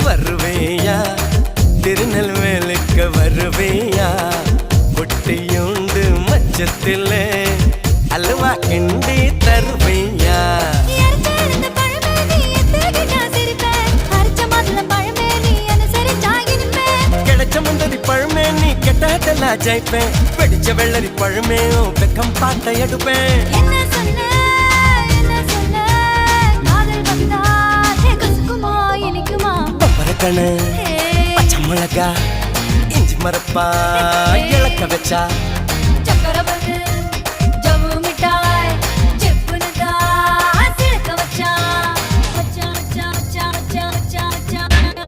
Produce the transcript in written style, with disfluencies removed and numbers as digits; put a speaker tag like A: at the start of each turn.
A: வருவேயா திருநெல்வேலுக்கு வருவேயா பொட்டியுண்டு மச்சத்தில அல்வா கிண்டி தருவேயா கிடைச்ச முந்தரி பழமே நீ கெட்டதெல்லாம் ஜெயிப்பேன் வெடிச்ச வெள்ளரி பழமே வெக்கம் பார்த்த எடுப்பேன் பச்சை மிளகா இஞ்சி மரப்பா இழக்க வச்சா